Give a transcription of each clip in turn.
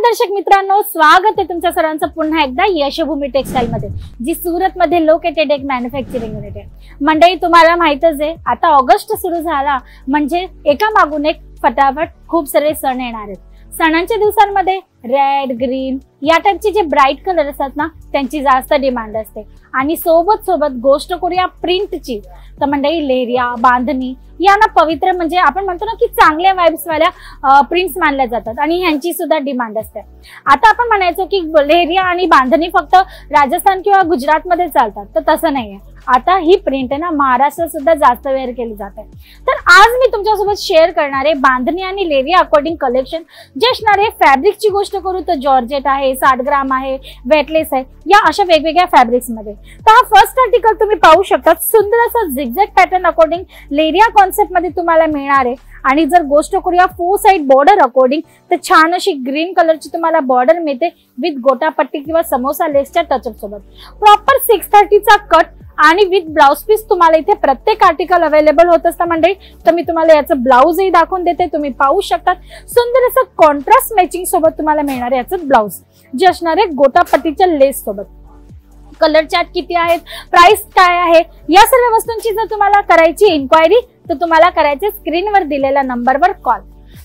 नमस्कार दर्शक मित्रांनो, स्वागत आहे तुमच्या सर्वांचं पुन्हा एकदा यशोभूमी टेक्सटाईल मध्ये, जी सुरत मध्ये लोकेटेड एक मॅन्युफॅक्चरिंग युनिट आहे। मंडळी, तुम्हाला माहितच आहे आता ऑगस्ट सुरू झाला म्हणजे एका मागून एक फटाफट खूप सारे सण येणार आहेत। सणांच्या दिवसांमध्ये रेड, ग्रीन या टाइपचे जे ब्राईट कलर असतात ना, त्यांची जास्त डिमांड असते। आणि सोबत सोबत गोष्ट करूया प्रिंटची, तर मंडळी लेहरिया, बांधणी यांना पवित्र म्हणजे आपण म्हणतो ना की चांगल्या वाइब्स वाल्या प्रिंट्स मानल्या जातात आणि ह्यांची सुद्धा डिमांड असते। आता आपण म्हणायचो की लेहरिया आणि बांधणी फक्त राजस्थान किंवा गुजरात मध्ये चालतात, तर तसं नाहीये। आता ही प्रिंट आहे ना महाराष्ट्रात सुद्धा जास्त वेअर केली जाते। तर आज मी तुमच्यासोबत शेअर करणार आहे बांधणी आणि लेहरिया अकॉर्डिंग कलेक्शन जे असणार आहे। फॅब्रिकची गोष्ट करू तर जॉर्जेट आहे, 60 ग्राम आहे, वेटलेस आहे, या अशा वेगवेगळ्या फॅब्रिक्स मध्ये। तर हा फर्स्ट आर्टिकल तुम्ही पाहू शकता, सुंदर असा zigzag pattern according leheriya concept मध्ये तुम्हाला मिळणार आहे। आणि जर गोष्ट करूया 4 साइड बॉर्डर अकॉर्डिंग, तर छान अशी ग्रीन कलरची तुम्हाला बॉर्डर मिळते विथ गोटापट्टी किंवा समोसा लेसच्या टचअप सोबत। प्रॉपर 630 चा कट आणि विथ ब्लाउज पीस तुम्हाला इथे प्रत्येक आर्टिकल अवेलेबल होत असतं मंडळी। तर मी तुम्हाला याचं ब्लाउजही दाखवून देते, तुम्ही पाहू शकता। सुंदर असं कॉन्ट्रास्ट मॅचिंग सोबत तुम्हाला मिळणार आहे याचं ब्लाउज, जे असणार आहे गोटापट्टीच्या लेस सोबत। कलर चार्ट किती आहेत, प्राइस काय आहे, या सर्व वस्तूंची जर तुम्हाला करायची इन्क्वायरी तर तुम्हाला करायचे स्क्रीनवर दिलेल्या नंबरवर कॉल।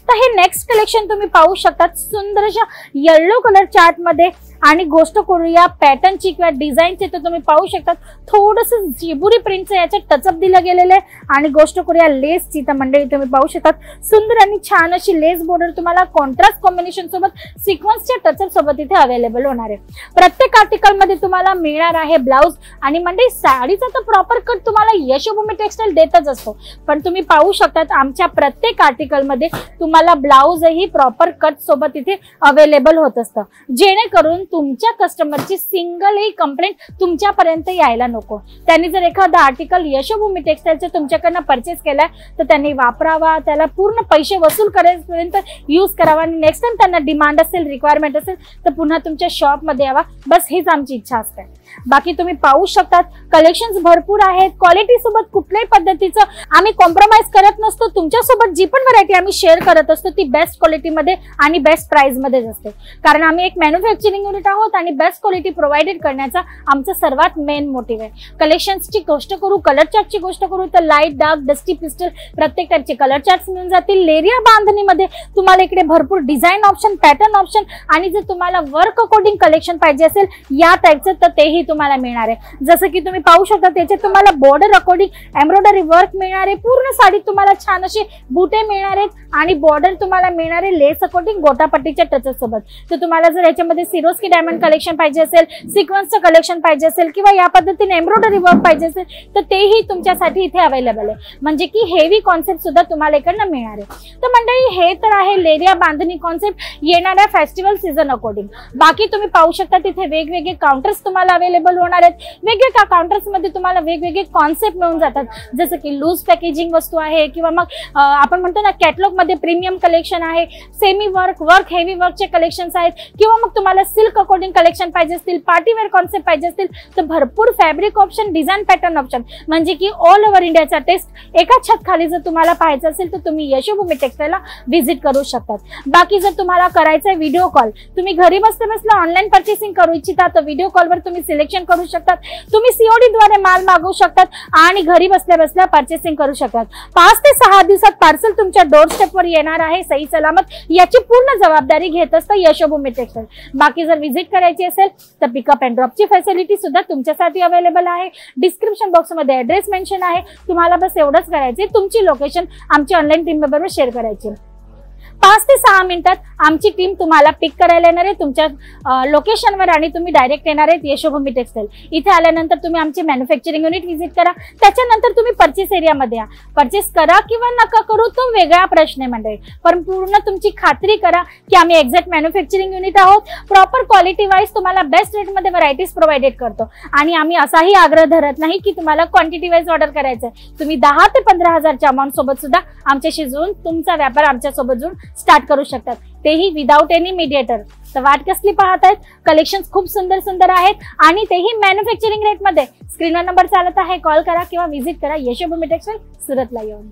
तर हे नेक्स्ट कलेक्शन तुम्ही पाहू शकता, सुंदर अशा येलो कलर चार्ट मध्ये। आणि गोष्ट करूया पॅटर्नची किंवा डिझाईनची, तर तुम्ही पाहू शकता थोडंसं जिबुरी प्रिंटचं याच्यात टचअप दिलं गेलेलं आहे। आणि गोष्ट करूया लेसची, तर मंडळी तुम्ही पाहू शकता सुंदर आणि छान अशी लेस बॉर्डर तुम्हाला कॉन्ट्रास्ट कॉम्बिनेशन सोबत सिक्वेन्सच्या टचअप सोबत इथे अवेलेबल होणार आहे। प्रत्येक आर्टिकल मध्ये तुम्हाला मिळणार आहे ब्लाउज। आणि मंडळी साडीचा तर प्रॉपर कट तुम्हाला यशोभूमी टेक्सटाईल देतच असतो, पण तुम्ही पाहू शकता आमच्या प्रत्येक आर्टिकल मध्ये तुम्हाला ब्लाउजही प्रॉपर कट सोबत इथे अवेलेबल होत असतं, जेणेकरून तुमच्या कस्टमरची सिंगलही कंप्लेंट तुमच्यापर्यंत यायला नको। त्यांनी जर एखादा आर्टिकल यशोभूमी टेक्सटाईलचं तुमच्याकडनं परचेस केलाय तर त्यांनी वापरावा, त्याला पूर्ण पैसे वसूल करेपर्यंत यूज करावा आणि नेक्स्ट टाइम त्यांना डिमांड असेल, रिक्वायरमेंट असेल तर पुन्हा तुमच्या शॉप मध्ये यावा, बस हीच आमची इच्छा असते। बाकी तुम्ही पाहू शकता कलेक्शन्स भरपूर आहेत। क्वालिटी सोबत कुठल्याही पद्धतीचं आम्ही कॉम्प्रोमाइज करत नसतो। तुमच्यासोबत जी पण व्हरायटी आम्ही शेअर करत असतो ती बेस्ट क्वालिटी मध्ये आणि बेस्ट प्राइस मध्येच असते, कारण आम्ही एक मॅन्युफॅक्चरिंग युनिट आहोत आणि बेस्ट क्वालिटी प्रोव्हाइडेड करण्याचा आमचा सर्वात मेन मोटिव्ह आहे। कलेक्शन्सची गोष्ट करू, कलर चार्टची गोष्ट करू तर लाईट, डार्क, डस्टी, पिस्टल प्रत्येक टाइपचे कलर चार्ट्स मिळून जातील। लेहरिया बांधणीमध्ये तुम्हाला इकडे भरपूर डिझाईन ऑप्शन, पॅटर्न ऑप्शन आणि जर तुम्हाला वर्क अकॉर्डिंग कलेक्शन पाहिजे असेल या टाइपचं तर तेही तुम्हाला मिळणार आहे। जसं की तुम्ही पाहू शकता त्याच्यात तुम्हाला बॉर्डर अकॉर्डिंग एम्ब्रॉयडरी वर्क मिळणार आहे। पूर्ण साडीत तुम्हाला छान असे बुटे मिळणार आहेत आणि बॉर्डर तुम्हाला मिळणार आहे लेस अकॉर्डिंग गोटापट्टीच्या टचअप सोबत। तर तुम्हाला जर याच्यामध्ये सिरोस्की डायमंड कलेक्शन पाहिजे असेल, सिक्वेन्सचं कलेक्शन पाहिजे असेल किंवा या पद्धतीने एम्ब्रॉयडरी वर्क पाहिजे असेल तर तेही तुमच्यासाठी इथे अवेलेबल आहे, म्हणजे की हेवी कॉन्सेप्ट सुद्धा तुम्हाला इकडनं मिळणार आहे। तर मंडळी हे तर आहे लेहरिया बांधणी कॉन्सेप्ट येणाऱ्या फेस्टिवल सीझन अकॉर्डिंग। बाकी तुम्ही पाहू शकता तिथे वेगवेगळे काउंटर्स तुम्हाला अवेलेबल होणार आहेत। वेगवेगळ्या काउंटर्स मध्ये तुम्हाला वेगवेगळे कॉन्सेप्ट मिळून जातात, जसं की लूज पॅकेजिंग वस्तू आहे किंवा मग आपण म्हणतो ना कॅटलॉग मध्ये प्रीमियम कलेक्शन आहे, सेमी वर्क, वर्क हेवी वर्कचे कलेक्शन्स आहेत किंवा मग तुम्हाला सिल्क अकॉर्डिंग कलेक्शन पाहिजे असतील, पार्टीवेअर कॉन्सेप्ट पाहिजे असतील तर भरपूर fabric option, design pattern option, म्हणजे की ऑल ओव्हर इंडियाचा टेस्ट एका छत खाली जर तुम्हाला पाहायचं असेल तर तुम्ही यशोभूमी टेक्सटाईलला व्हिजिट करू शकतात। बाकी जर तुम्हाला करायचं आहे व्हिडिओ कॉल, तुम्ही घरी बसल्या बसल्या ऑनलाईन परचेसिंग करू इच्छिता तर व्हिडिओ कॉलवर तुम्ही सिलेक्शन करू शकतात। तुम्ही सीओडी द्वारे माल मागवू शकतात आणि घरी बसल्या बसल्या परचेसिंग करू शकतात। 5 ते 6 दिवसात पार्सल तुमच्या डोर स्टेपवर येणार आहे सही सलामत, याची पूर्ण जबाबदारी घेत असतं यशोभूमी टेक्सटाईल। बाकी जर व्हिजिट करायची असेल तर पिकअप अँड ड्रॉपची फॅसिलिटी सुद्धा तुमच्यासाठी अवेलेबल आहे। डिस्क्रिप्शन बॉक्स मध्ये ऍड्रेस मेन्शन आहे, तुम्हाला बस एवढंच करायचे, तुमची लोकेशन आमची ऑनलाईन टीम बरोबर शेअर करायची। 5 ते 6 मिनिटात आमची टीम तुम्हाला पिक करायला येणार आहे तुमच्या लोकेशनवर आणि तुम्ही डायरेक्ट येणार आहेत यशोभूमी टेक्सटाईल। इथे आल्यानंतर तुम्ही आमचे मॅन्युफॅक्चरिंग युनिट व्हिजिट करा, त्याच्यानंतर तुम्ही परचेस एरियामध्ये या। परचेस करा किंवा नका करू तो वेगळा प्रश्न आहे मंडळी, पण पूर्ण तुमची खात्री करा की आम्ही एक्झॅक्ट मॅन्युफॅक्चरिंग युनिट आहोत। प्रॉपर क्वालिटी वाईज तुम्हाला बेस्ट रेट मध्ये व्हरायटीज प्रोव्हाइडेड करतो आणि आम्ही असाही आग्रह धरत नाही की तुम्हाला क्वांटिटी वाईज ऑर्डर करायचं आहे। तुम्ही 10 ते 15,000च्या अमाऊंट सोबत सुद्धा आमच्याशी जुळून तुमचा व्यापार आमच्या सोबत जुळून स्टार्ट करू शकतात, तेही विदाउट एनी मीडिएटर। तर वाट कसली पाहतायत, कलेक्शन्स खूप सुंदर सुंदर आहेत आणि तेही मॅन्युफॅक्चरिंग रेट मध्ये। स्क्रीनवर नंबर चालत आहे, कॉल करा किंवा व्हिजिट करा यशोभूमी टेक्सटाईल सुरतला येऊन।